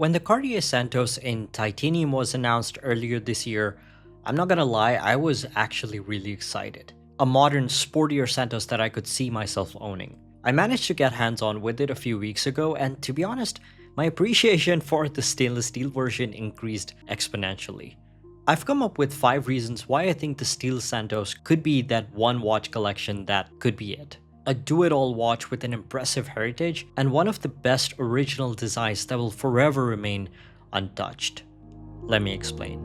When the Cartier Santos in titanium was announced earlier this year, I'm not gonna lie, I was actually really excited. A modern, sportier Santos that I could see myself owning. I managed to get hands on with it a few weeks ago, and to be honest, my appreciation for the stainless steel version increased exponentially. I've come up with 5 reasons why I think the Steel Santos could be that one watch collection that could be it. A do-it-all watch with an impressive heritage and one of the best original designs that will forever remain untouched. Let me explain.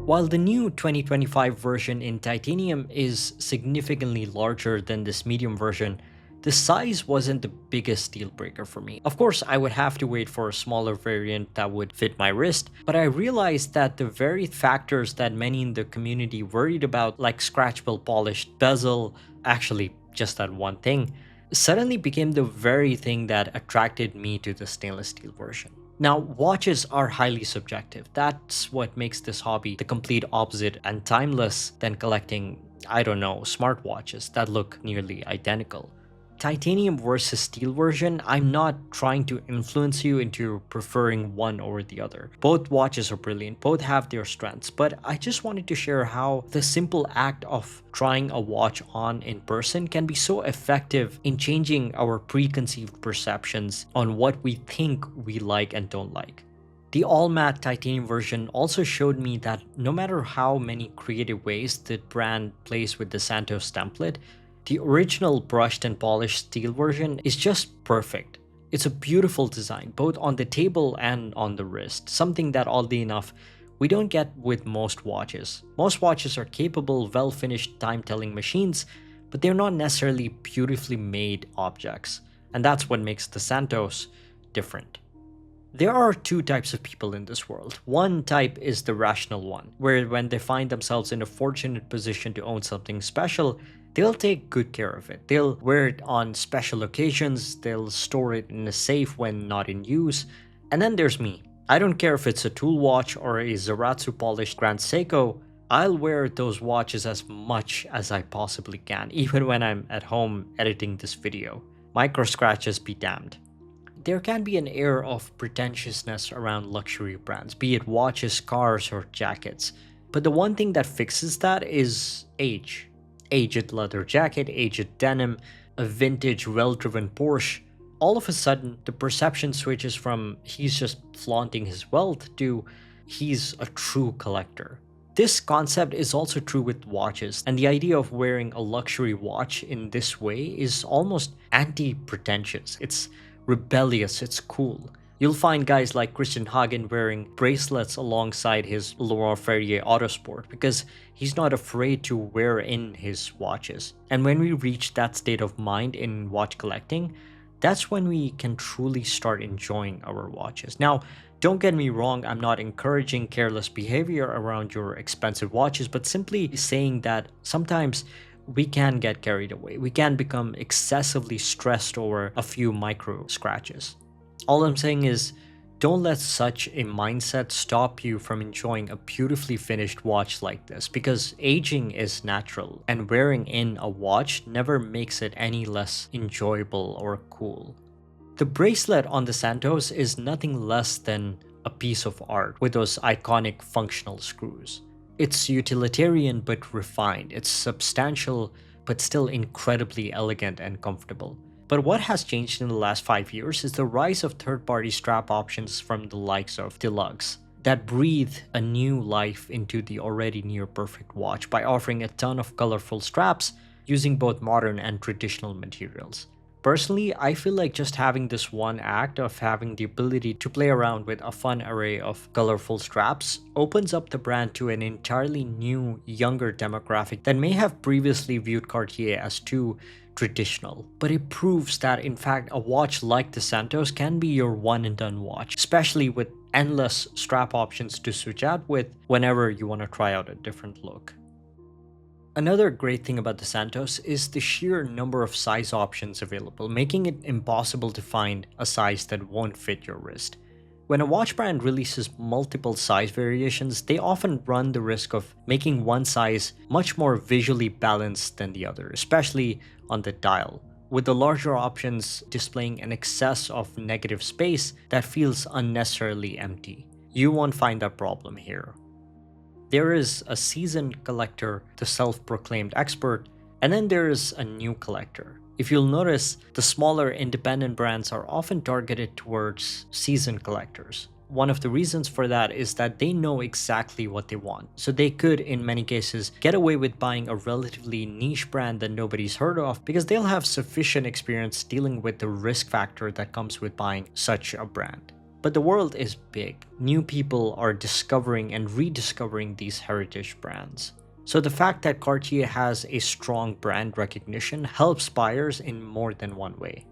While the new 2025 version in titanium is significantly larger than this medium version, the size wasn't the biggest deal breaker for me. Of course, I would have to wait for a smaller variant that would fit my wrist, but I realized that the very factors that many in the community worried about, like scratchable polished bezel, actually just that one thing, suddenly became the very thing that attracted me to the stainless steel version. Now, watches are highly subjective. That's what makes this hobby the complete opposite and timeless than collecting, I don't know, smartwatches that look nearly identical. Titanium versus steel version, I'm not trying to influence you into preferring one over the other. Both watches are brilliant, both have their strengths, but I just wanted to share how the simple act of trying a watch on in person can be so effective in changing our preconceived perceptions on what we think we like and don't like. The all matte titanium version also showed me that no matter how many creative ways the brand plays with the Santos template, the original brushed and polished steel version is just perfect. It's a beautiful design, both on the table and on the wrist, something that oddly enough, we don't get with most watches. Most watches are capable, well-finished time-telling machines, but they're not necessarily beautifully made objects, and that's what makes the Santos different. There are two types of people in this world. One type is the rational one, where when they find themselves in a fortunate position to own something special, they'll take good care of it. They'll wear it on special occasions, they'll store it in a safe when not in use. And then there's me. I don't care if it's a tool watch or a Zaratsu polished Grand Seiko, I'll wear those watches as much as I possibly can, even when I'm at home editing this video. Micro scratches be damned. There can be an air of pretentiousness around luxury brands, be it watches, cars, or jackets. But the one thing that fixes that is age. Aged leather jacket, aged denim, a vintage well-driven Porsche. All of a sudden, the perception switches from he's just flaunting his wealth to he's a true collector. This concept is also true with watches, and the idea of wearing a luxury watch in this way is almost anti-pretentious. It's rebellious, it's cool. You'll find guys like Christian Hagen wearing bracelets alongside his Laurent Ferrier Autosport because he's not afraid to wear in his watches. And when we reach that state of mind in watch collecting, that's when we can truly start enjoying our watches. Now, don't get me wrong, I'm not encouraging careless behavior around your expensive watches, but simply saying that sometimes we can get carried away. We can become excessively stressed over a few micro scratches. All I'm saying is, don't let such a mindset stop you from enjoying a beautifully finished watch like this, because aging is natural, and wearing in a watch never makes it any less enjoyable or cool. The bracelet on the Santos is nothing less than a piece of art with those iconic functional screws. It's utilitarian but refined, it's substantial but still incredibly elegant and comfortable. But what has changed in the last 5 years is the rise of third-party strap options from the likes of Deluxe that breathe a new life into the already near-perfect watch by offering a ton of colorful straps using both modern and traditional materials. Personally, I feel like just having this one act of having the ability to play around with a fun array of colorful straps opens up the brand to an entirely new, younger demographic that may have previously viewed Cartier as too traditional. But it proves that in fact a watch like the Santos can be your one and done watch, especially with endless strap options to switch out with whenever you want to try out a different look. Another great thing about the Santos is the sheer number of size options available, making it impossible to find a size that won't fit your wrist. When a watch brand releases multiple size variations, they often run the risk of making one size much more visually balanced than the other, especially on the dial, with the larger options displaying an excess of negative space that feels unnecessarily empty. You won't find that problem here. There is a seasoned collector, the self-proclaimed expert, and then there is a new collector. If you'll notice, the smaller independent brands are often targeted towards seasoned collectors. One of the reasons for that is that they know exactly what they want, so they could, in many cases, get away with buying a relatively niche brand that nobody's heard of because they'll have sufficient experience dealing with the risk factor that comes with buying such a brand. But the world is big. New people are discovering and rediscovering these heritage brands. So the fact that Cartier has a strong brand recognition helps buyers in more than one way.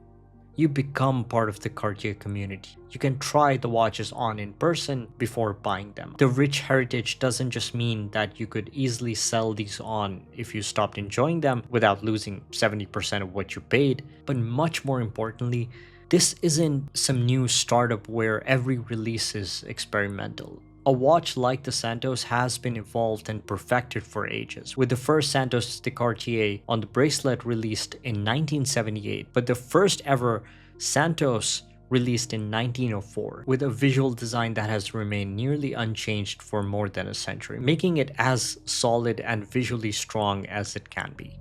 You become part of the Cartier community. You can try the watches on in person before buying them. The rich heritage doesn't just mean that you could easily sell these on if you stopped enjoying them without losing 70% of what you paid, but much more importantly, this isn't some new startup where every release is experimental. A watch like the Santos has been evolved and perfected for ages, with the first Santos de Cartier on the bracelet released in 1978, but the first ever Santos released in 1904, with a visual design that has remained nearly unchanged for more than a century, making it as solid and visually strong as it can be.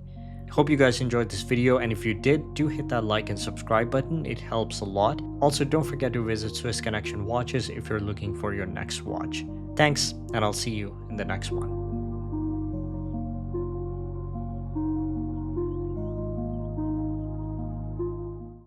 Hope you guys enjoyed this video, and if you did, do hit that like and subscribe button, it helps a lot. Also, don't forget to visit Swiss Connection Watches if you're looking for your next watch. Thanks, and I'll see you in the next one.